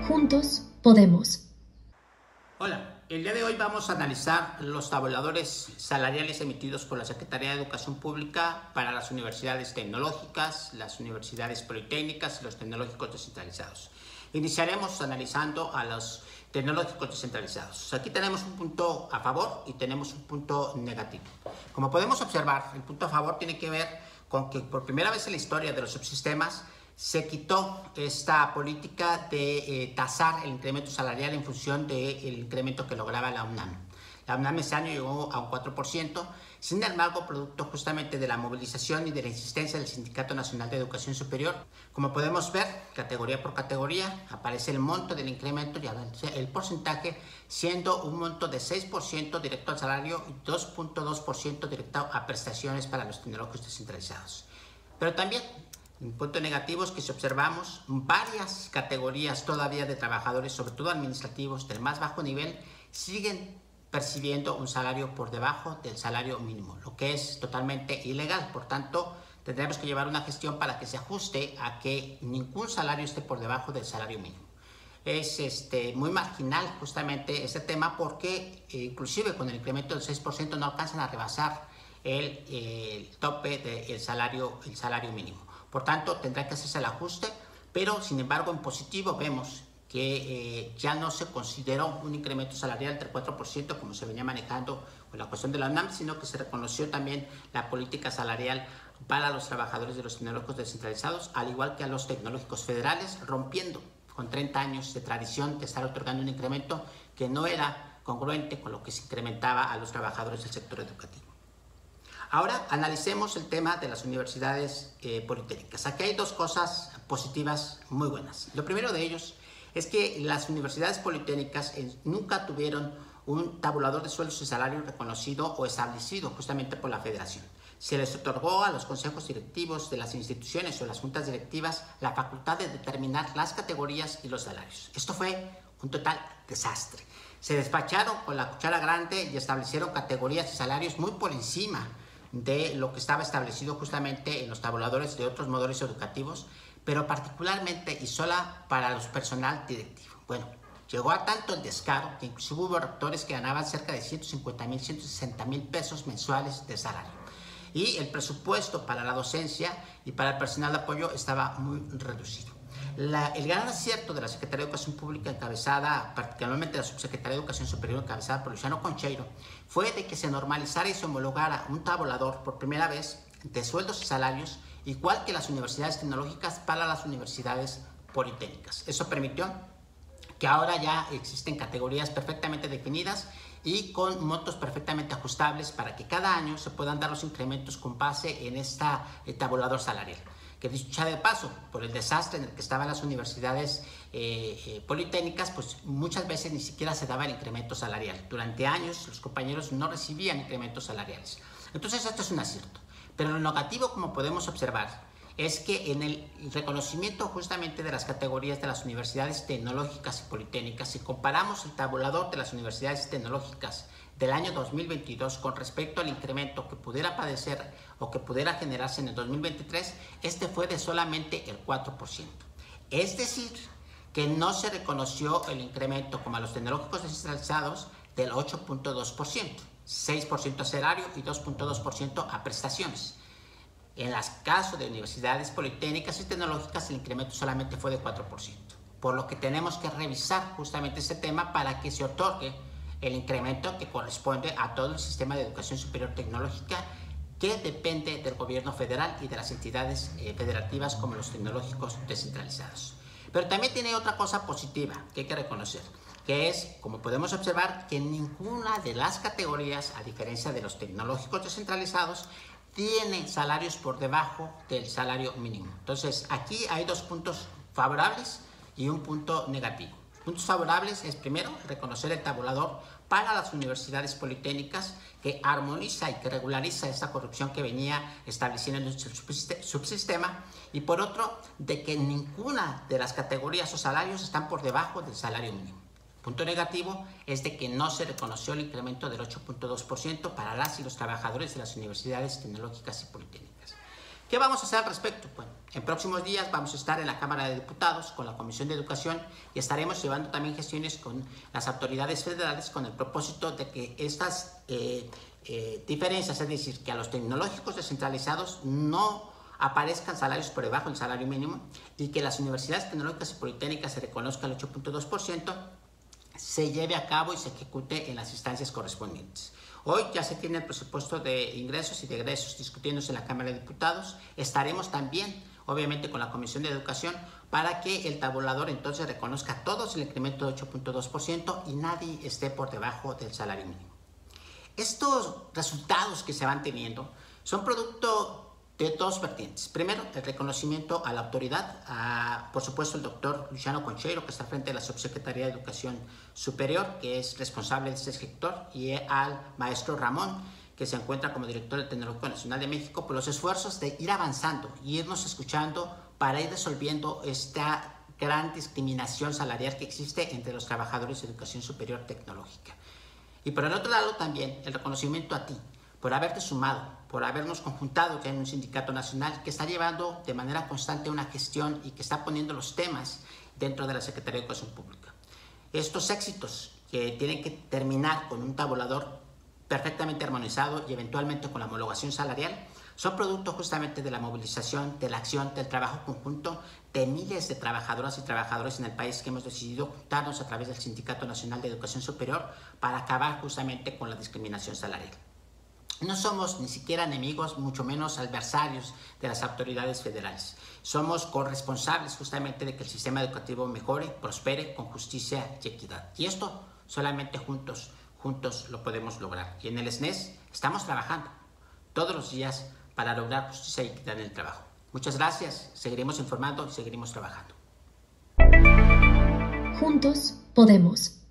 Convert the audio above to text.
Juntos podemos. Hola, el día de hoy vamos a analizar los tabuladores salariales emitidos por la Secretaría de Educación Pública para las universidades tecnológicas, las universidades politécnicas y los tecnológicos descentralizados. Iniciaremos analizando a los tecnológicos descentralizados. Aquí tenemos un punto a favor y tenemos un punto negativo. Como podemos observar, el punto a favor tiene que ver con que por primera vez en la historia de los subsistemas se quitó esta política de tasar el incremento salarial en función del incremento que lograba la UNAM. La UNAM ese año llegó a un 4%, sin embargo, producto justamente de la movilización y de la insistencia del Sindicato Nacional de Educación Superior. Como podemos ver, categoría por categoría, aparece el monto del incremento y el porcentaje, siendo un monto de 6% directo al salario y 2.2% directo a prestaciones para los tecnológicos descentralizados. Pero también, un punto negativo es que si observamos varias categorías todavía de trabajadores, sobre todo administrativos del más bajo nivel, siguen percibiendo un salario por debajo del salario mínimo, lo que es totalmente ilegal. Por tanto, tendremos que llevar una gestión para que se ajuste a que ningún salario esté por debajo del salario mínimo. Es muy marginal justamente este tema porque inclusive con el incremento del 6% no alcanzan a rebasar el tope del salario mínimo. Por tanto, tendrá que hacerse el ajuste, pero sin embargo en positivo vemos que ya no se consideró un incremento salarial del 4% como se venía manejando con la cuestión de la UNAM, sino que se reconoció también la política salarial para los trabajadores de los tecnológicos descentralizados, al igual que a los tecnológicos federales, rompiendo con 30 años de tradición de estar otorgando un incremento que no era congruente con lo que se incrementaba a los trabajadores del sector educativo. Ahora analicemos el tema de las universidades politécnicas. Aquí hay dos cosas positivas muy buenas. Lo primero de ellos es que las universidades politécnicas nunca tuvieron un tabulador de sueldos y salarios reconocido o establecido justamente por la federación. Se les otorgó a los consejos directivos de las instituciones o las juntas directivas la facultad de determinar las categorías y los salarios. Esto fue un total desastre. Se despacharon con la cuchara grande y establecieron categorías y salarios muy por encima de lo que estaba establecido justamente en los tabuladores de otros modelos educativos, pero particularmente y sola para los personal directivo. Bueno, llegó a tanto el descaro que incluso hubo rectores que ganaban cerca de 150,000, 160,000 pesos mensuales de salario. Y el presupuesto para la docencia y para el personal de apoyo estaba muy reducido. El gran acierto de la Secretaría de Educación Pública, encabezada particularmente la Subsecretaría de Educación Superior, encabezada por Luciano Concheiro, fue de que se normalizara y se homologara un tabulador por primera vez de sueldos y salarios igual que las universidades tecnológicas para las universidades politécnicas. Eso permitió que ahora ya existen categorías perfectamente definidas y con montos perfectamente ajustables para que cada año se puedan dar los incrementos con base en este tabulador salarial. Que dicho sea de paso, por el desastre en el que estaban las universidades politécnicas, pues muchas veces ni siquiera se daba el incremento salarial. Durante años los compañeros no recibían incrementos salariales. Entonces esto es un acierto. Pero lo negativo, como podemos observar, es que en el reconocimiento justamente de las categorías de las universidades tecnológicas y politécnicas, si comparamos el tabulador de las universidades tecnológicas del año 2022 con respecto al incremento que pudiera padecer o que pudiera generarse en el 2023, este fue de solamente el 4%. Es decir, que no se reconoció el incremento como a los tecnológicos descentralizados del 8.2%, 6% a salario y 2.2% a prestaciones. En el caso de universidades politécnicas y tecnológicas, el incremento solamente fue de 4%. Por lo que tenemos que revisar justamente este tema para que se otorgue el incremento que corresponde a todo el sistema de educación superior tecnológica que depende del gobierno federal y de las entidades federativas como los tecnológicos descentralizados. Pero también tiene otra cosa positiva que hay que reconocer, que es, como podemos observar, que ninguna de las categorías, a diferencia de los tecnológicos descentralizados, tiene salarios por debajo del salario mínimo. Entonces, aquí hay dos puntos favorables y un punto negativo. Puntos favorables es, primero, reconocer el tabulador para las universidades politécnicas que armoniza y que regulariza esta corrupción que venía estableciendo en nuestro subsistema, y por otro, de que ninguna de las categorías o salarios están por debajo del salario mínimo. Punto negativo es de que no se reconoció el incremento del 8.2% para las y los trabajadores de las universidades tecnológicas y politécnicas. ¿Qué vamos a hacer al respecto? Bueno, en próximos días vamos a estar en la Cámara de Diputados con la Comisión de Educación y estaremos llevando también gestiones con las autoridades federales con el propósito de que estas diferencias, es decir, que a los tecnológicos descentralizados no aparezcan salarios por debajo del salario mínimo y que las universidades tecnológicas y politécnicas se reconozca el 8.2%, se lleve a cabo y se ejecute en las instancias correspondientes. Hoy ya se tiene el presupuesto de ingresos y de egresos discutiéndose en la Cámara de Diputados. Estaremos también, obviamente, con la Comisión de Educación para que el tabulador entonces reconozca a todos el incremento de 8.2% y nadie esté por debajo del salario mínimo. Estos resultados que se van teniendo son producto de dos vertientes. Primero, el reconocimiento a la autoridad, por supuesto el doctor Luciano Concheiro, que está frente a la Subsecretaría de Educación Superior, que es responsable de este sector, y al maestro Ramón, que se encuentra como director del Tecnológico Nacional de México, por los esfuerzos de ir avanzando y irnos escuchando para ir resolviendo esta gran discriminación salarial que existe entre los trabajadores de educación superior tecnológica. Y por el otro lado también el reconocimiento a ti, por haberte sumado, por habernos conjuntado ya en un sindicato nacional que está llevando de manera constante una gestión y que está poniendo los temas dentro de la Secretaría de Educación Pública. Estos éxitos que tienen que terminar con un tabulador perfectamente armonizado y eventualmente con la homologación salarial son producto justamente de la movilización, de la acción, del trabajo conjunto de miles de trabajadoras y trabajadores en el país que hemos decidido juntarnos a través del Sindicato Nacional de Educación Superior para acabar justamente con la discriminación salarial. No somos ni siquiera enemigos, mucho menos adversarios de las autoridades federales. Somos corresponsables justamente de que el sistema educativo mejore, prospere con justicia y equidad. Y esto solamente juntos lo podemos lograr. Y en el SNES estamos trabajando todos los días para lograr justicia y equidad en el trabajo. Muchas gracias, seguiremos informando y seguiremos trabajando. Juntos podemos.